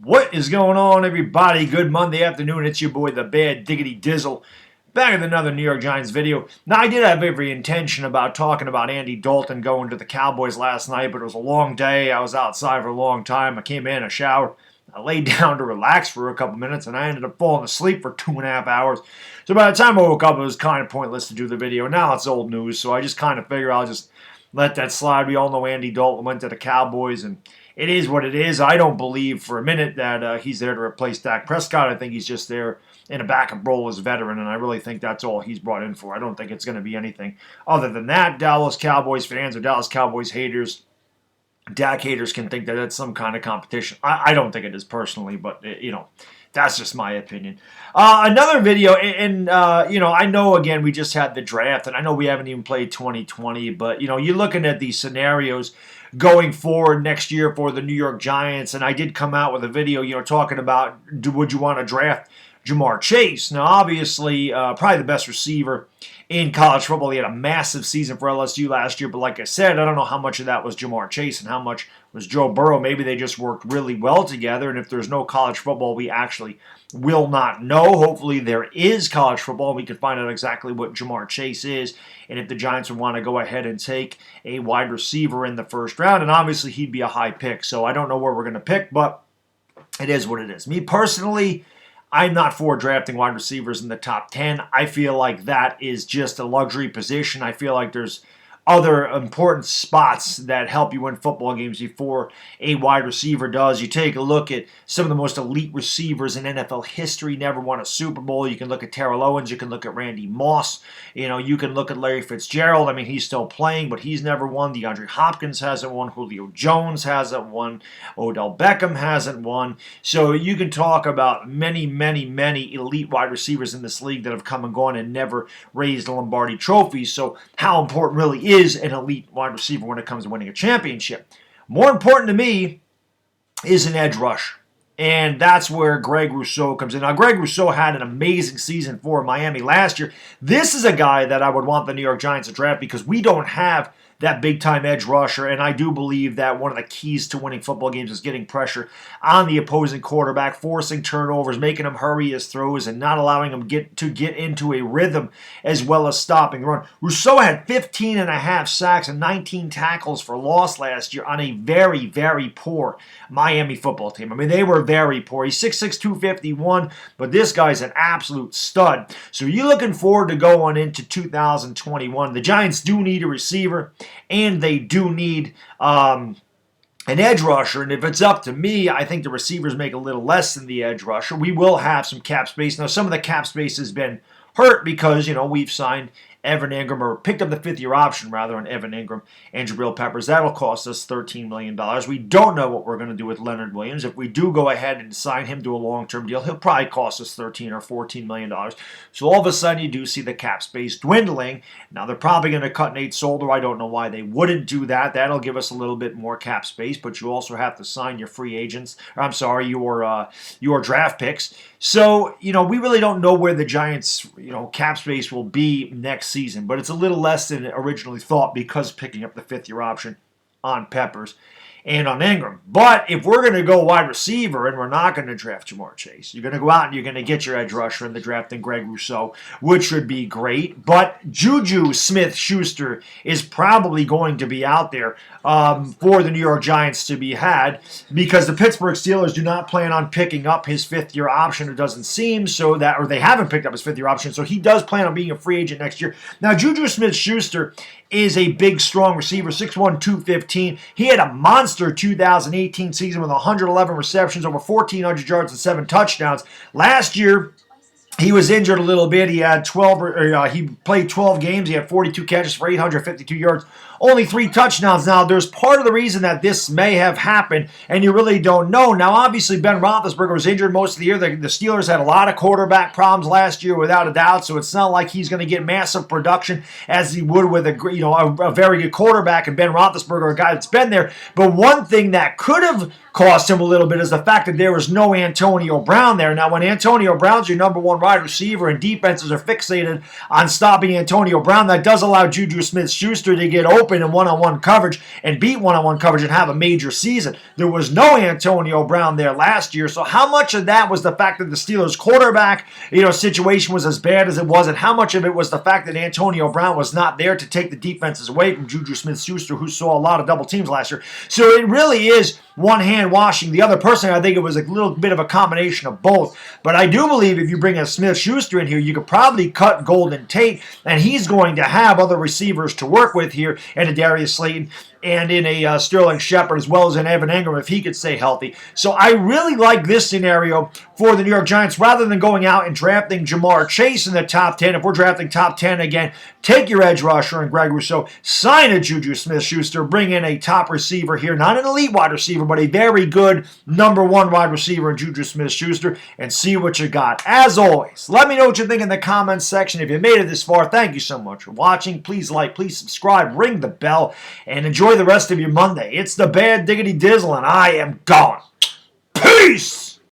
What is going on, everybody? Good Monday afternoon. It's your boy, the Bad Diggity Dizzle, back with another New York Giants video. Now, I did have every intention about talking about Andy Dalton going to the Cowboys last night, but it was a long day. I was outside for a long time. I came in, I showered, I laid down to relax for a couple minutes, and I ended up falling asleep for 2.5 hours. So by the time I woke up, it was kind of pointless to do the video. Now it's old news, so I just kind of figure I'll just let that slide. We all know Andy Dalton went to the Cowboys, and it is what it is. I don't believe for a minute that he's there to replace Dak Prescott. I think he's just there in a backup role as a veteran, and I really think that's all he's brought in for. I don't think it's going to be anything other than that. Dallas Cowboys fans or Dallas Cowboys haters, Dak haters can think that that's some kind of competition. I don't think it is personally, but, that's just my opinion. Another video, and I know, again, we just had the draft, and I know we haven't even played 2020, but, you're looking at these scenarios going forward next year for the New York Giants, and I did come out with a video, talking about would you want to draft Ja'Marr Chase? Now, obviously, probably the best receiver in college football. He had a massive season for LSU last year, but like I said, I don't know how much of that was Ja'Marr Chase and how much was Joe Burrow. Maybe they just worked really well together, and if there's no college football, we actually will not know. Hopefully there is college football, and we can find out exactly what Ja'Marr Chase is, and if the Giants would want to go ahead and take a wide receiver in the first round, and obviously he'd be a high pick, so I don't know where we're going to pick, but it is what it is. Me personally, I'm not for drafting wide receivers in the top 10. I feel like that is just a luxury position. I feel like there's other important spots that help you win football games before a wide receiver does. You take a look at some of the most elite receivers in NFL history, never won a Super Bowl. You can look at Terrell Owens. You can look at Randy Moss. You can look at Larry Fitzgerald. I mean, he's still playing, but he's never won. DeAndre Hopkins hasn't won. Julio Jones hasn't won. Odell Beckham hasn't won. So you can talk about many, many, many elite wide receivers in this league that have come and gone and never raised a Lombardi trophy. So how important really is an elite wide receiver when it comes to winning a championship? More important to me is an edge rush. And that's where Greg Rousseau comes in. Now, Greg Rousseau had an amazing season for Miami last year. This is a guy that I would want the New York Giants to draft because we don't have that big-time edge rusher, and I do believe that one of the keys to winning football games is getting pressure on the opposing quarterback, forcing turnovers, making him hurry his throws, and not allowing him to get into a rhythm as well as stopping the run. Rousseau had 15.5 sacks and 19 tackles for loss last year on a very, very poor Miami football team. I mean, they were very poor. He's 6'6", 251, but this guy's an absolute stud. So you're looking forward to going into 2021. The Giants do need a receiver, and they do need an edge rusher. And if it's up to me, I think the receivers make a little less than the edge rusher. We will have some cap space. Now, some of the cap space has been hurt because, we've signed Evan Ingram, or picked up the fifth-year option, rather, on Evan Ingram and Jabril Peppers. That'll cost us $13 million. We don't know what we're going to do with Leonard Williams. If we do go ahead and sign him to a long-term deal, he'll probably cost us $13 or $14 million. So all of a sudden, you do see the cap space dwindling. Now, they're probably going to cut Nate Solder. I don't know why they wouldn't do that. That'll give us a little bit more cap space, but you also have to sign your free agents. Your draft picks. So, we really don't know where the Giants, cap space will be next season, but it's a little less than originally thought because picking up the fifth-year option on Peppers and on Ingram. But if we're going to go wide receiver and we're not going to draft Ja'Marr Chase, you're going to go out and you're going to get your edge rusher in the draft in Greg Rousseau, which would be great. But Juju Smith-Schuster is probably going to be out there for the New York Giants to be had because the Pittsburgh Steelers do not plan on picking up his fifth-year option, it doesn't seem, or they haven't picked up his fifth-year option, so he does plan on being a free agent next year. Now, Juju Smith-Schuster is a big, strong receiver, 6'1", 215. He had a monster 2018 season with 111 receptions, over 1,400 yards and 7 touchdowns. Last year, he was injured a little bit. He had he played 12 games. He had 42 catches for 852 yards, only 3 touchdowns. Now, there's part of the reason that this may have happened, and you really don't know. Now, obviously, Ben Roethlisberger was injured most of the year. The Steelers had a lot of quarterback problems last year, without a doubt, so it's not like he's going to get massive production as he would with a very good quarterback and Ben Roethlisberger, a guy that's been there. But one thing that could have cost him a little bit is the fact that there was no Antonio Brown there. Now, when Antonio Brown's your number one wide receiver and defenses are fixated on stopping Antonio Brown, that does allow Juju Smith-Schuster to get open in one-on-one coverage and beat one-on-one coverage and have a major season. There was no Antonio Brown there last year, so how much of that was the fact that the Steelers' quarterback, situation was as bad as it was, and how much of it was the fact that Antonio Brown was not there to take the defenses away from Juju Smith-Schuster, who saw a lot of double teams last year. So it really is one hand washing the other. Personally, I think it was a little bit of a combination of both. But I do believe if you bring a Smith-Schuster in here, you could probably cut Golden Tate, and he's going to have other receivers to work with here, and a Darius Slayton, and in a Sterling Shepard, as well as an Evan Ingram, if he could stay healthy. So I really like this scenario for the New York Giants. Rather than going out and drafting Jamar Chase in the top 10, if we're drafting top 10 again, take your edge rusher and Greg Rousseau, sign a Juju Smith-Schuster, bring in a top receiver here, not an elite wide receiver, but a very good number one wide receiver in Juju Smith-Schuster, and see what you got. As always, let me know what you think in the comments section. If you made it this far, thank you so much for watching. Please like, please subscribe, ring the bell, and enjoy the rest of your Monday. It's the Bad Diggity Dizzle, and I am gone. Peace!